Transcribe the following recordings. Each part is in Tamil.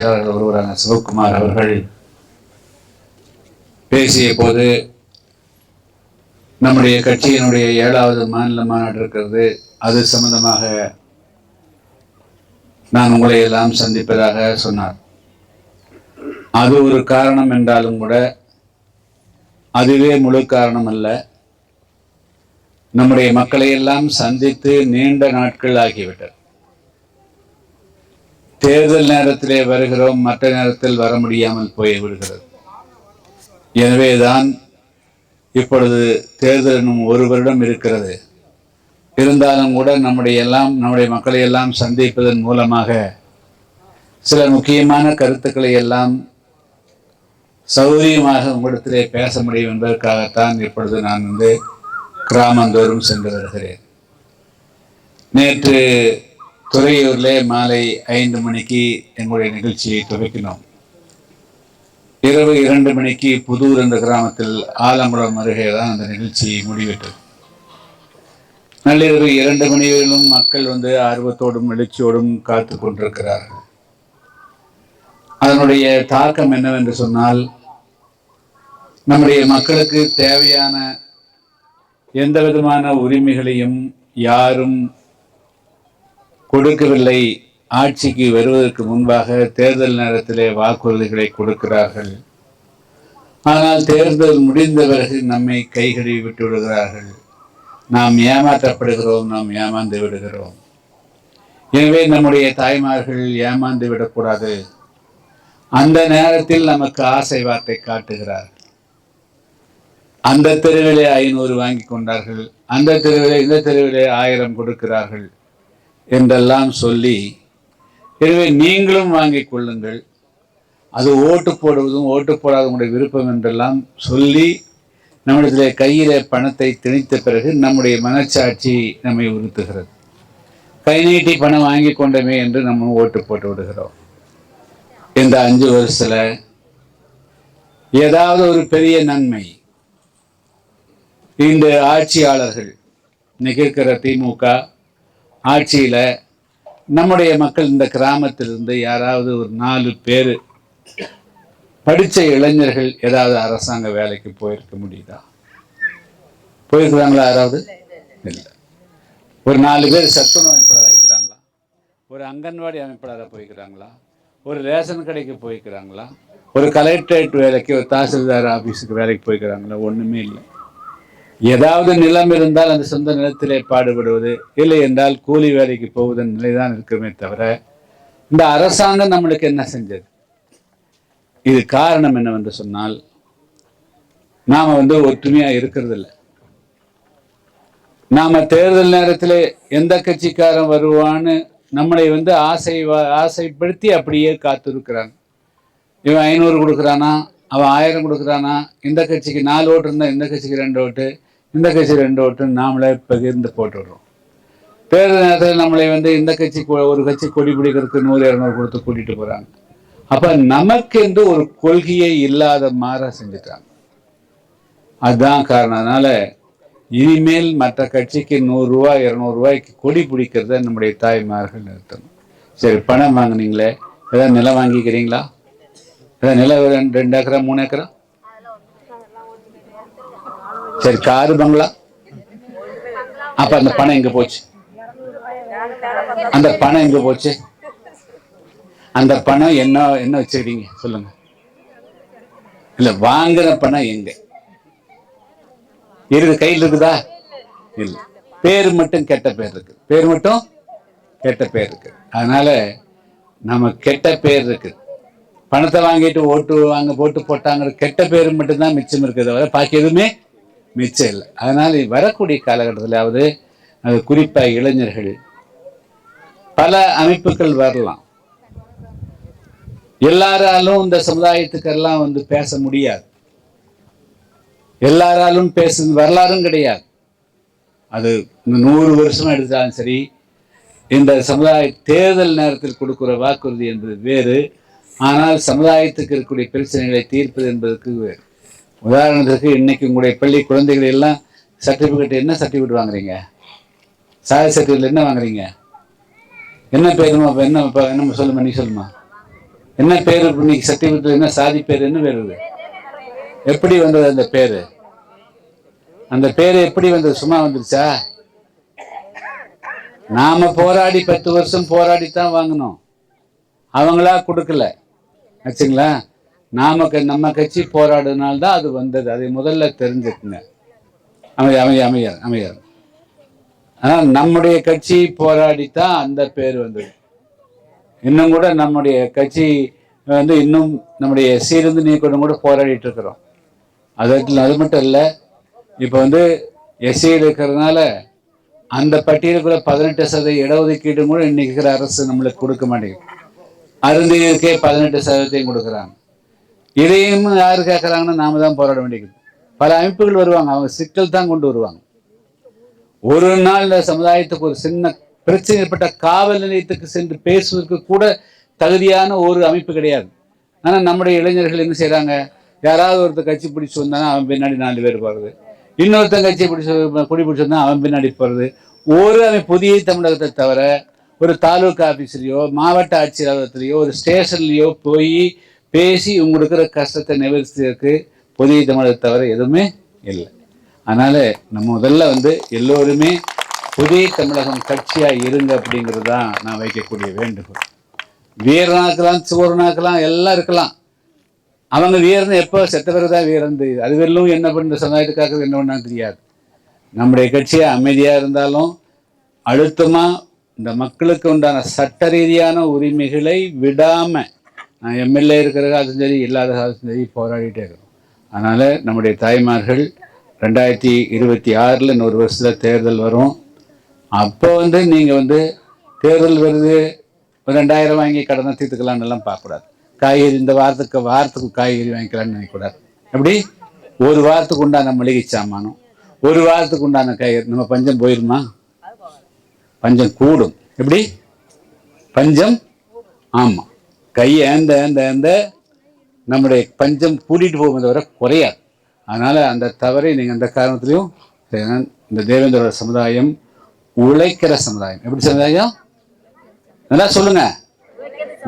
ஒருவரான சிவகுமார் அவர்கள் பேசிய போது, நம்முடைய கட்சியினுடைய 7வது மாநில மாநாடு இருக்கிறது, அது சம்பந்தமாக நான் உங்களை எல்லாம் சந்திப்பதாக சொன்னார். அது ஒரு காரணம் என்றாலும் கூட அதுவே முழு காரணம் அல்ல. நம்முடைய மக்களை எல்லாம் சந்தித்து நீண்ட நாட்கள் ஆகிவிட்டது. தேர்தல் நேரத்திலே வருகிறோம், மற்ற நேரத்தில் வர முடியாமல் போய்விடுகிறது. எனவேதான் இப்பொழுது தேர்தல் இன்னும் 1 வருடம் இருக்கிறது. இருந்தாலும் கூட நம்முடைய மக்களை எல்லாம் சந்திப்பதன் மூலமாக சில முக்கியமான கருத்துக்களை எல்லாம் சௌகரியமாக உங்களிடத்திலே பேச முடியும் என்பதற்காகத்தான் இப்பொழுது நான் கிராமந்தோறும் சென்று வருகிறேன். நேற்று துறையூரிலே மாலை 5 மணிக்கு எங்களுடைய நிகழ்ச்சியை துவக்கினோம். இரவு 2 மணிக்கு புதூர் என்ற கிராமத்தில் ஆலங்குளம் அருகே தான் அந்த நிகழ்ச்சி முடிவிட்டது. நள்ளிரவு 2 மணி வரையிலும் மக்கள் ஆர்வத்தோடும் எழுச்சியோடும் காத்து கொண்டிருக்கிறார்கள். அதனுடைய தாக்கம் என்னவென்று சொன்னால், நம்முடைய மக்களுக்கு தேவையான எந்த விதமான உரிமைகளையும் யாரும் கொடுக்கவில்லை. ஆட்சிக்கு வருவதற்கு முன்பாக தேர்தல் நேரத்திலே வாக்குறுதிகளை கொடுக்கிறார்கள். ஆனால் தேர்தல் முடிந்த பிறகு நம்மை கைகழுவி விட்டு விடுகிறார்கள். நாம் ஏமாற்றப்படுகிறோம், நாம் ஏமாந்து விடுகிறோம். எனவே நம்முடைய தாய்மார்கள் ஏமாந்து விடக்கூடாது. அந்த நேரத்தில் நமக்கு ஆசை வார்த்தை காட்டுகிறார். அந்த தெருவிலே 500 வாங்கி கொண்டார்கள், அந்த தெருவிலே இந்த தெருவிலே 1000 கொடுக்கிறார்கள் என்றெல்லாம் சொல்லி, எனவே நீங்களும் வாங்கிக் கொள்ளுங்கள், அது ஓட்டு போடுவதும் ஓட்டு போடாத உங்களுடைய விருப்பம் என்றெல்லாம் சொல்லி நம்மிடத்திலே கையிலே பணத்தை திணித்த பிறகு நம்முடைய மனச்சாட்சி நம்மை உறுத்துகிறது. கை நீட்டி பணம் வாங்கி கொண்டமே என்று நம்ம ஓட்டு போட்டு விடுகிறோம். இந்த 5 வருஷத்துல ஏதாவது ஒரு பெரிய நன்மை இந்த ஆட்சியாளர்கள் இன்னைக்கு இருக்கிற திமுக ஆட்சியில நம்முடைய மக்கள் இந்த கிராமத்திலிருந்து யாராவது ஒரு 4 பேர் படிச்ச இளைஞர்கள் ஏதாவது அரசாங்க வேலைக்கு போயிருக்க முடியுதா? போயிருக்கிறாங்களா? யாராவது இல்லை. ஒரு 4 பேர் சத்துணவு அமைப்பாளராக இருக்கிறாங்களா? ஒரு அங்கன்வாடி அமைப்பாளராக போய்க்கிறாங்களா? ஒரு ரேஷன் கடைக்கு போய்க்கிறாங்களா? ஒரு கலெக்டரேட் வேலைக்கு, ஒரு தாசில்தார் ஆபீஸுக்கு வேலைக்கு போய்க்கிறாங்களா? ஒண்ணுமே இல்லை. ஏதாவது நிலம் இருந்தால் அந்த சொந்த நிலத்திலே பாடுபடுவது, இல்லை என்றால் கூலி வேலைக்கு போவதன் நிலைதான் இருக்குமே தவிர இந்த அரசாங்கம் நம்மளுக்கு என்ன செஞ்சது? இது காரணம் என்னவென்று சொன்னால், நாம ஒற்றுமையா இருக்கிறது இல்லை. நாம தேர்தல் நேரத்தில் எந்த கட்சிக்காரன் வருவான்னு நம்மளை ஆசைப்படுத்தி அப்படியே காத்திருக்கிறாங்க. இவன் 500 கொடுக்குறானா, அவன் 1000 கொடுக்குறானா, இந்த கட்சிக்கு 4 ஓட்டு இருந்தா இந்த கட்சிக்கு 2 ஓட்டு, இந்த கட்சி 2 ஓட்டுன்னு நாமளே பகிர்ந்து போட்டு விடுறோம். தேர்தல் நேரத்தில் நம்மளை இந்த கட்சி ஒரு கட்சி கொடி பிடிக்கிறதுக்கு 100-200 கொடுத்து கூட்டிட்டு போறாங்க. அப்ப நமக்கு என்று ஒரு கொள்கையை இல்லாத மாற செஞ்சுட்டாங்க. அதுதான் காரணம். அதனால இனிமேல் மற்ற கட்சிக்கு 100 ரூபாய் 200 ரூபாய்க்கு கொடி பிடிக்கிறத நம்முடைய தாய்மார்கள் நிறுத்தணும். சரி, பணம் வாங்கினீங்களே, ஏதாவது நிலம் வாங்கிக்கிறீங்களா? ஏதாவது நிலம் 2 ஏக்கரா 3 ஏக்கரா? சரி, காரு பங்களா? அப்ப அந்த பணம் எங்க போச்சு? அந்த பணம் எங்க போச்சு? அந்த பணம் என்ன வச்சிருக்கீங்க சொல்லுங்க. இல்ல, வாங்குற பணம் எங்க இருக்கு? கையில் இருக்குதா? இல்ல. பேரு மட்டும் கெட்ட பேர் இருக்கு. பேர் மட்டும் கெட்ட பேர் இருக்கு. அதனால நம்ம கெட்ட பேர் இருக்கு. பணத்தை வாங்கிட்டு ஓட்டு போட்டாங்க, கெட்ட பேரு மட்டும்தான் மிச்சம் இருக்குது, பாக்கி எதுவுமே மிச்சம் இல்லை. அதனால வரக்கூடிய காலகட்டத்திலாவது அது குறிப்பா இளைஞர்கள், பல அமைப்புகள் வரலாம். எல்லாராலும் இந்த சமுதாயத்துக்கெல்லாம் பேச முடியாது. எல்லாராலும் பேசுறது வரலாறும் கிடையாது. அது 100 வருஷமா எடுத்தாலும் சரி, இந்த சமுதாய தேர்தல் நேரத்தில் கொடுக்கிற வாக்குறுதி என்பது வேறு. ஆனால் சமுதாயத்துக்கு இருக்கக்கூடிய பிரச்சனைகளை தீர்ப்பது என்பதற்கு வேறு. உதாரணத்துக்கு, இன்னைக்கு உங்களுடைய பள்ளி குழந்தைகள் எல்லாம் சர்டிபிகேட், என்ன சர்டிபிகேட் வாங்குறீங்க? சாதி சர்டிபிகேட் என்ன வாங்குறீங்க? என்ன பேருமா? என்ன சொல்லுமா? நீ சொல்லுமா? என்ன பேரு இன்னைக்கு சர்டிபிகேட் என்ன சாதி பேர் என்ன பேரு? எப்படி வந்தது அந்த பேரு? அந்த பேரு எப்படி வந்தது? சும்மா வந்துருச்சா? நாம போராடி 10 வருஷம் போராடித்தான் வாங்கணும், அவங்களா கொடுக்கல ஆச்சுங்களா. நம்ம கட்சி போராடுனால்தான் அது வந்தது. அதை முதல்ல தெரிஞ்சுக்குங்க. அமையார். ஆனால் நம்முடைய கட்சி போராடித்தான் அந்த பேர் வந்தது. இன்னும் கூட நம்முடைய கட்சி இன்னும் நம்முடைய எஸ்சியிலிருந்து நீக்கணும் கூட போராடிட்டு இருக்கிறோம். அது மட்டும் இல்லை, இப்போ எஸ்சியில் இருக்கிறதுனால அந்த பட்டியலுக்குள்ள 18% இடஒதுக்கீடு கூட இன்னைக்கு இருக்கிற அரசு நம்மளுக்கு கொடுக்க மாட்டேங்குது. அருந்தினருக்கே 18% கொடுக்குறாங்க. இதையும் யாரு கேட்கறாங்கன்னா நாம தான் போராட வேண்டியது. பல அமைப்புகள் வருவாங்க, அவங்க சிக்கல் தான் கொண்டு வருவாங்க. ஒரு நாள் இந்த சமுதாயத்துக்கு ஒரு சின்ன பிரச்சனை ஏற்பட்ட காவல் நிலையத்துக்கு சென்று பேசுவதற்கு கூட தகுதியான ஒரு அமைப்பு கிடையாது. ஆனால் நம்முடைய இளைஞர்கள் என்ன செய்யறாங்க, யாராவது ஒருத்தர் கட்சி பிடிச்சி வந்தானா அவன் பின்னாடி 4 பேர் போறது, இன்னொருத்தன் கட்சி குடி பிடிச்சி வந்தா அவன் பின்னாடி போறது. ஒரு புதிய தமிழகத்தை தவிர ஒரு தாலுகா ஆபீஸ்லயோ மாவட்ட ஆட்சியர் அலுவலகத்திலேயோ ஒரு ஸ்டேஷன்லயோ போய் பேசி உங்களுக்கு இருக்கிற கஷ்டத்தை நிவர்த்திக்கு புதிய தமிழகத்தை தவிர எதுவுமே இல்லை. அதனால நம்ம முதல்ல எல்லோருமே புதிய தமிழகம் கட்சியா இருங்க அப்படிங்கிறது தான் நான் வைக்கக்கூடிய வேண்டுகோள். வீரனாக்கலாம் சோரனாக்கலாம் எல்லாம் இருக்கலாம். அவங்க வீரன் எப்போ செத்த பிறகுதான் வீரன் தெரியுது. அது வெறும் என்ன பண்ண சமுதாயத்துக்காக என்ன பண்ணாலும் தெரியாது. நம்முடைய கட்சியை அமைதியா இருந்தாலும் அழுத்தமா இந்த மக்களுக்கு உண்டான சட்ட ரீதியான உரிமைகளை விடாம நான் எம்எல்ஏ இருக்கிற காலத்தும் சரி இல்லாத காலத்தும் சரி போராடிட்டே இருக்கிறோம். அதனால நம்முடைய தாய்மார்கள் 2026 இன்னொரு வருஷத்துல தேர்தல் வரும். அப்போ நீங்க தேர்தல் வருது 2000 வாங்கி கடனை தீர்த்துக்கலான்னு எல்லாம் பார்க்கக்கூடாது. காய்கறி இந்த வாரத்துக்கு காய்கறி வாங்கிக்கலான்னு நினைக்கக்கூடாது. எப்படி ஒரு வாரத்துக்கு உண்டான மளிகை சாமானும் ஒரு வாரத்துக்கு உண்டான காய்கறி நம்ம பஞ்சம் போயிருமா? பஞ்சம் கூடும். எப்படி பஞ்சம்? ஆமா, ஏந்த நம்முடைய பஞ்சம் கூட்டிட்டு போகும் தவிர குறையாது. அதனால அந்த தவறை நீங்க அந்த காரணத்திலையும் இந்த தேவேந்திரோட சமுதாயம் உழைக்கிற சமுதாயம். எப்படி சமுதாயம்? நல்லா சொல்லுங்க.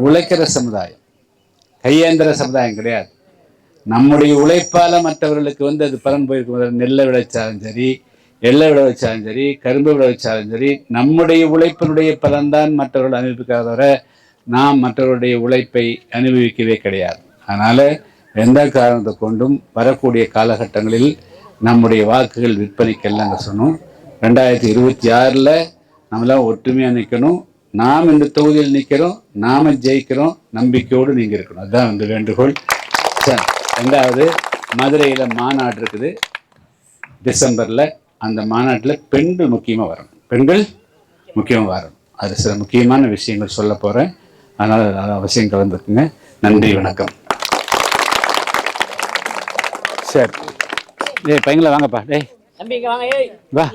உழைக்கிற சமுதாயம், கையேந்திர சமுதாயம் கிடையாது. நம்முடைய உழைப்பால மற்றவர்களுக்கு அது பலன் போயிருக்கும். நெல்லை விளைச்சாலும் சரி, எள்ளை விளைவிச்சாலும் சரி, கரும்பு விளைவிச்சாலும் சரி, நம்முடைய உழைப்பினுடைய பலன்தான் மற்றவர்கள் அனுபவிக்காத தவிர நாம் மற்றவருடைய உழைப்பை அனுபவிக்கவே கிடையாது. அதனால எந்த காரணத்தை கொண்டும் வரக்கூடிய காலகட்டங்களில் நம்முடைய வாக்குகள் விற்பனைக்கெல்லாம் சொன்னோம். 2026 நம்மளாம் ஒற்றுமையாக நிற்கணும். நாம் இந்த தொகுதியில் நிற்கிறோம், நாம ஜெயிக்கிறோம், நம்பிக்கையோடு நீங்க இருக்கணும். அதுதான் வேண்டுகோள். ரெண்டாவது, மதுரையில் மாநாடு இருக்குது டிசம்பரில். அந்த மாநாட்டில் பெண்கள் முக்கியமாக வரணும். பெண்கள் முக்கியமாக வரணும். அது சில முக்கியமான விஷயங்கள் சொல்ல போகிறேன். அதனால் அவசியம் கலந்துக்குங்க. நன்றி, வணக்கம். சரி, டேய் பையங்களா வாங்கப்பா. டேய் வா.